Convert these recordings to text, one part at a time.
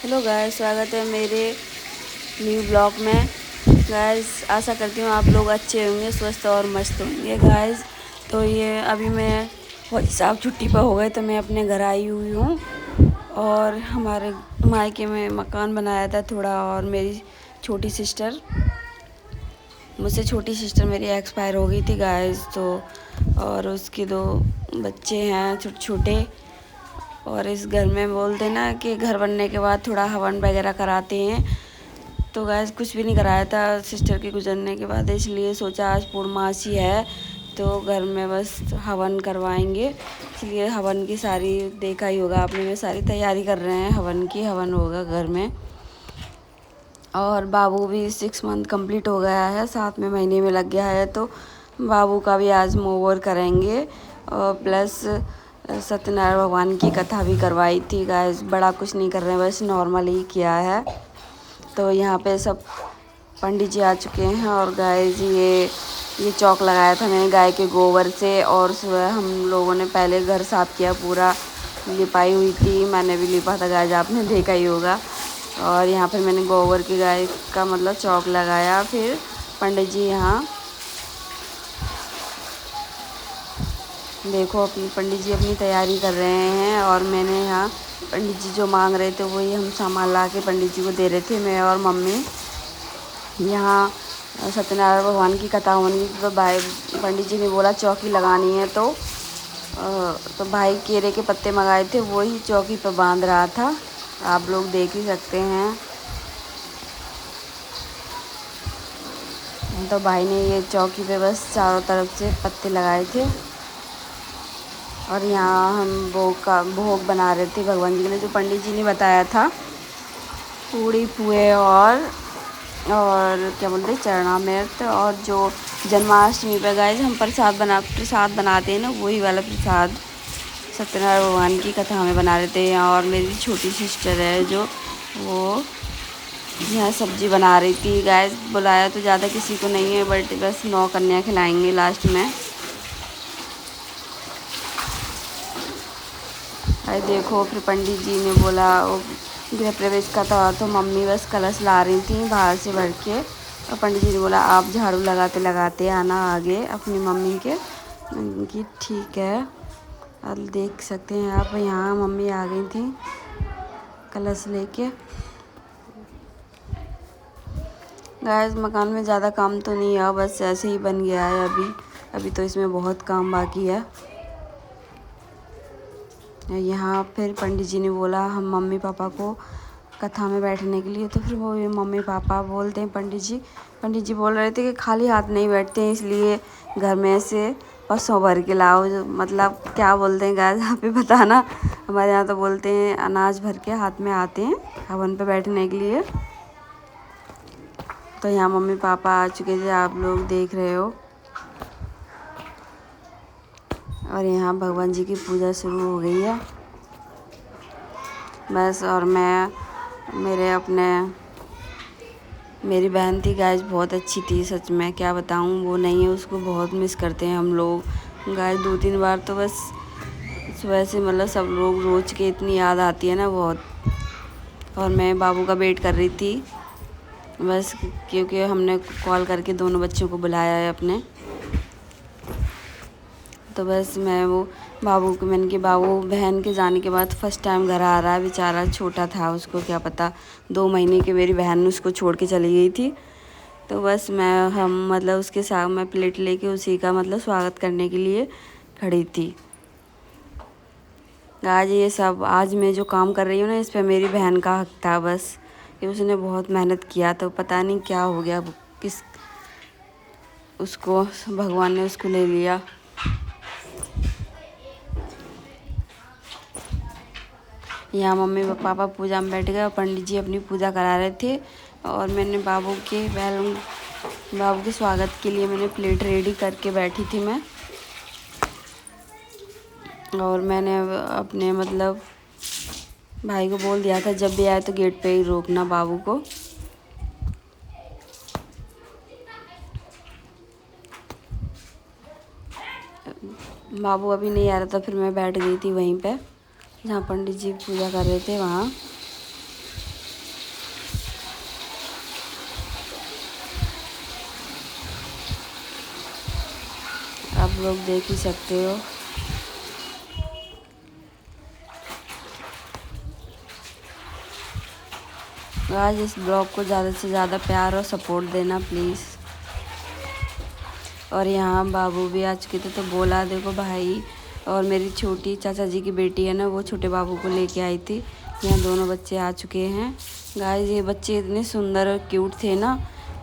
Hello guys, स्वागत है मेरे न्यू ब्लॉग में। गाइस, आशा करती हूँ आप लोग अच्छे होंगे, स्वस्थ और मस्त होंगे। गाइस, तो ये अभी मैं भाई साहब छुट्टी पर हो गए तो मैं अपने घर आई हुई हूँ। और हमारे मायके में मकान बनाया था थोड़ा। और मेरी छोटी सिस्टर मुझसे छोटी सिस्टर मेरी एक्सपायर हो गई थी गाइस। तो और उसके 2 बच्चे हैं छोटे छोटे। और इस घर में बोलते ना कि घर बनने के बाद थोड़ा हवन वगैरह कराते हैं। तो गैस कुछ भी नहीं कराया था सिस्टर के गुजरने के बाद, इसलिए सोचा आज पूर्णमासी है तो घर में बस हवन करवाएंगे। इसलिए हवन की सारी देखा ही होगा आपने, में सारी तैयारी कर रहे हैं हवन की। हवन होगा घर में। और बाबू भी 6 मंथ कंप्लीट हो गया है, 7वें महीने में लग गया है। तो बाबू का भी आज मोवर करेंगे। और प्लस सत्यनारायण भगवान की कथा भी करवाई थी गाइस। बड़ा कुछ नहीं कर रहे हैं, बस नॉर्मल ही किया है। तो यहाँ पे सब पंडित जी आ चुके हैं। और गाइस ये चौक लगाया था मैंने गाय के गोबर से। और सुबह हम लोगों ने पहले घर साफ़ किया, पूरा लिपाई हुई थी। मैंने भी लिपा था गाइस, आपने देखा ही होगा। और यहाँ पर मैंने गोबर की गाय का मतलब चौक लगाया। फिर पंडित जी यहाँ देखो अपनी पंडित जी अपनी तैयारी कर रहे हैं। और मैंने यहाँ पंडित जी जो मांग रहे थे वही हम सामान ला के पंडित जी को दे रहे थे, मैं और मम्मी। यहाँ सत्यनारायण भगवान की कथा होनी थी तो भाई पंडित जी ने बोला चौकी लगानी है। तो भाई केले के पत्ते मंगाए थे, वही चौकी पर बांध रहा था, आप लोग देख ही सकते हैं। तो भाई ने ये चौकी पे बस चारों तरफ से पत्ते लगाए थे। और यहाँ हम भोग बना रहे थे भगवान जी के लिए, जो पंडित जी ने बताया था। पूड़ी पुए और क्या बोलते हैं चरणामृत। और जो जन्माष्टमी पे गाइस हम प्रसाद बनाते हैं ना, वही वाला प्रसाद सत्यनारायण भगवान की कथा में बना रहे थे। और मेरी छोटी सिस्टर है जो वो यहाँ सब्जी बना रही थी गाइस। बुलाया तो ज़्यादा किसी को नहीं है, बट बस 9 कन्या खिलाएंगे लास्ट में। अरे देखो, फिर पंडित जी ने बोला वो गृह प्रवेश का था तो मम्मी बस कलश ला रही थी बाहर से भर के। और पंडित जी ने बोला आप झाड़ू लगाते लगाते आना आगे अपनी मम्मी के। कि ठीक है। अब देख सकते हैं आप, यहाँ मम्मी आ गई थी कलश लेके। गाइस, मकान में ज़्यादा काम तो नहीं है, बस ऐसे ही बन गया है अभी तो इसमें बहुत काम बाकी है। यहाँ फिर पंडित जी ने बोला हम मम्मी पापा को कथा में बैठने के लिए। तो फिर वो मम्मी पापा बोलते हैं पंडित जी बोल रहे थे कि खाली हाथ नहीं बैठते हैं, इसलिए घर में से पसों भर के लाओ। मतलब क्या बोलते हैं गाइस, आप ही बताना। हमारे यहाँ तो बोलते हैं अनाज भर के हाथ में आते हैं हवन पे बैठने के लिए। तो यहाँ मम्मी पापा आ चुके थे, आप लोग देख रहे हो। और यहाँ भगवान जी की पूजा शुरू हो गई है बस। और मेरी बहन थी गाइस, बहुत अच्छी थी सच में, क्या बताऊँ। वो नहीं है, उसको बहुत मिस करते हैं हम लोग गाइस। 2-3 बार तो बस सुबह से मतलब सब लोग रोज के इतनी याद आती है ना बहुत। और मैं बाबू का वेट कर रही थी बस, क्योंकि हमने कॉल करके दोनों बच्चों को बुलाया है अपने। तो बस मैं वो बाबू को मैंने कि बाबू बहन के जाने के बाद फर्स्ट टाइम घर आ रहा है, बेचारा छोटा था, उसको क्या पता 2 महीने की मेरी बहन उसको छोड़ के चली गई थी। तो बस हम मतलब उसके साथ मैं प्लेट लेके उसी का मतलब स्वागत करने के लिए खड़ी थी। आज मैं जो काम कर रही हूँ ना, इस पे मेरी बहन का हक था बस, कि उसने बहुत मेहनत किया। तो पता नहीं क्या हो गया, उसको भगवान ने उसको ले लिया। यहाँ मम्मी पापा पूजा में बैठ गए और पंडित जी अपनी पूजा करा रहे थे। और मैंने बाबू के स्वागत के लिए मैंने प्लेट रेडी करके बैठी थी मैं। और मैंने अपने मतलब भाई को बोल दिया था जब भी आए तो गेट पे ही रोकना बाबू को। बाबू अभी नहीं आ रहा था, फिर मैं बैठ गई थी वहीं पे जहाँ पंडित जी पूजा कर रहे थे वहाँ। आप लोग देख ही सकते हो। आज इस ब्लॉग को ज़्यादा से ज़्यादा प्यार और सपोर्ट देना प्लीज़। और यहाँ बाबू भी आ चुके थे तो बोला देखो भाई, और मेरी छोटी चाचा जी की बेटी है ना, वो छोटे बाबू को लेके आई थी। यहाँ दोनों बच्चे आ चुके हैं। गाइस ये बच्चे इतने सुंदर और क्यूट थे ना,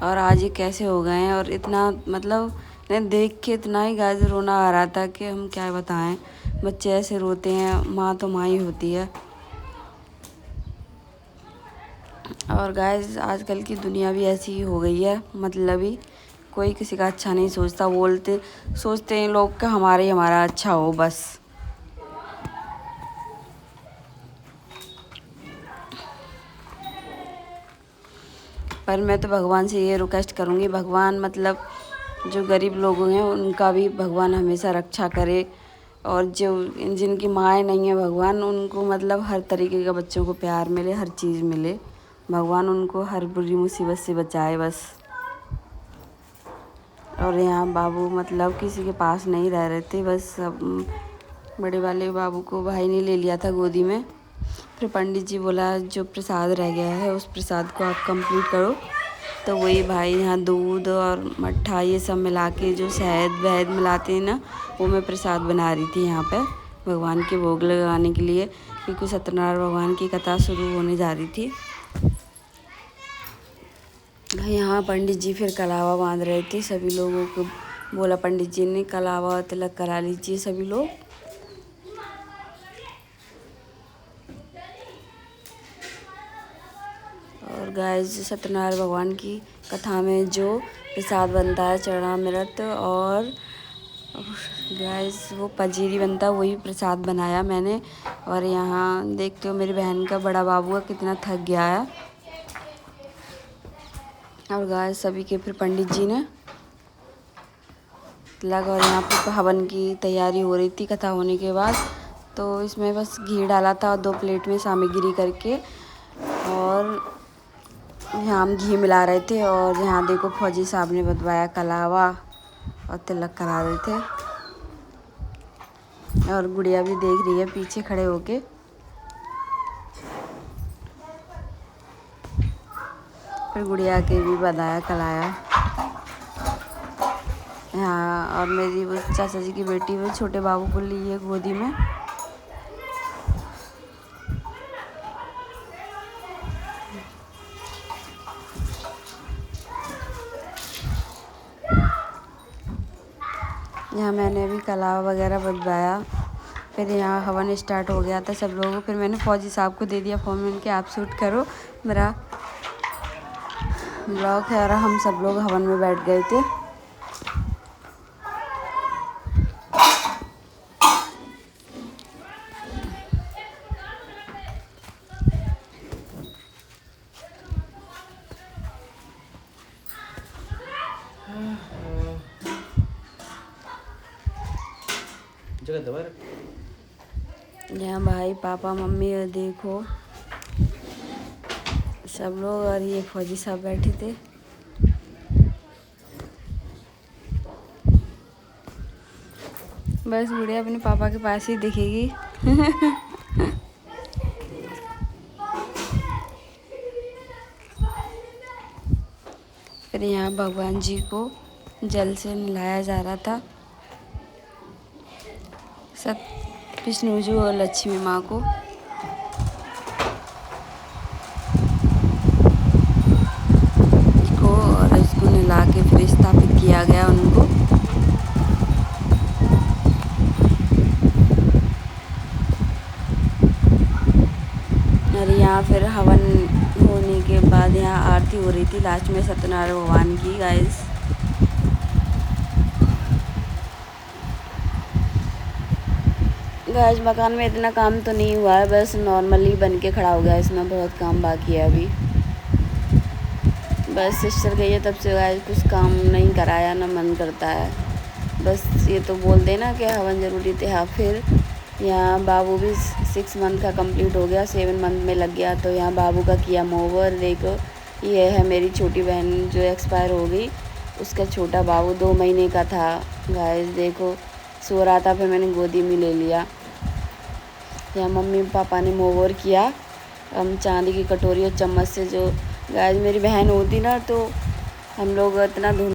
और आज ये कैसे हो गए हैं। और इतना मतलब देख के इतना ही गाइस रोना आ रहा था कि हम क्या बताएं। बच्चे ऐसे रोते हैं, माँ तो माँ ही होती है। और गाइस आजकल की दुनिया भी ऐसी ही हो गई है, मतलब ही कोई किसी का अच्छा नहीं सोचता। सोचते हैं लोग कि हमारा अच्छा हो बस। पर मैं तो भगवान से ये रिक्वेस्ट करूँगी, भगवान मतलब जो गरीब लोग हैं उनका भी भगवान हमेशा रक्षा करे। और जो जिनकी माएँ नहीं है भगवान उनको मतलब हर तरीके का बच्चों को प्यार मिले, हर चीज़ मिले। भगवान उनको हर बुरी मुसीबत से बचाए बस। और यहाँ बाबू मतलब किसी के पास नहीं रह रहे थे, बस बड़े वाले बाबू को भाई ने ले लिया था गोदी में। फिर पंडित जी बोला जो प्रसाद रह गया है उस प्रसाद को आप कंप्लीट करो। तो वही भाई यहाँ दूध और मट्ठा ये सब मिला के जो शहद वहद मिलाते हैं ना, वो मैं प्रसाद बना रही थी यहाँ पे भगवान के भोग लगाने के लिए, क्योंकि सत्यनारायण भगवान की कथा शुरू होने जा रही थी। यहाँ पंडित जी फिर कलावा बांध रहे थे। सभी लोगों को बोला पंडित जी ने कलावा तिलक करा लीजिए सभी लोग। और गाइस सत्यनारायण भगवान की कथा में जो प्रसाद बनता है चरणामृत और गाइस वो पंजीरी बनता है, वही प्रसाद बनाया मैंने। और यहाँ देखते हो मेरी बहन का बड़ा बाबू का कितना थक गया है। और गाइस सभी के फिर पंडित जी ने तिलक, और यहाँ पर हवन की तैयारी हो रही थी कथा होने के बाद। तो इसमें बस घी डाला था 2 प्लेट में सामग्री करके, और यहाँ हम घी मिला रहे थे। और यहाँ देखो फौजी साहब ने बतवाया कलावा और तिलक करा रहे थे। और गुड़िया भी देख रही है पीछे खड़े होके। फिर गुड़िया के भी बताया कलाया यहाँ। और मेरी वो चाचा जी की बेटी वो छोटे बाबू को ली है गोदी में। यहाँ मैंने भी कलावा वगैरह बजवाया। फिर यहाँ हवन स्टार्ट हो गया था सब लोगों। फिर मैंने फौजी साहब को दे दिया फ़ोन में कि आप शूट करो, मेरा ब्लॉग है। और हम सब लोग हवन में बैठ गए थे। यहाँ भाई पापा मम्मी और देखो सब लोग, और ये फौजी साहब बैठे थे। बस गुड़िया अपने पापा के पास ही दिखेगी। फिर यहाँ भगवान जी को जल से नहलाया जा रहा था, सब विष्णु जी और लक्ष्मी माँ को। और इसको नहला के फिर स्थापित किया गया उनको। और यहाँ फिर हवन होने के बाद यहाँ आरती हो रही थी लास्ट में सत्यनारायण भगवान की। गाइस मकान में इतना काम तो नहीं हुआ है, बस नॉर्मली बन के खड़ा हो गया। इसमें बहुत काम बाकी है अभी। बस सिस्टर गई है तब से गाइस कुछ काम नहीं कराया, ना मन करता है। बस ये तो बोल देना कि हवन ज़रूरी थे। हाँ फिर यहाँ बाबू भी 6 मंथ का कंप्लीट हो गया, 7 मंथ में लग गया। तो यहाँ बाबू का किया मोवर। देखो ये है मेरी छोटी बहन जो एक्सपायर हो गई, उसका छोटा बाबू 2 महीने का था। गाइस देखो सो रहा था, फिर मैंने गोदी में ले लिया। यहाँ मम्मी पापा ने मोवर किया। हम चांदी की कटोरी और चम्मच से, जो गाइस मेरी बहन होती ना तो हम लोग इतना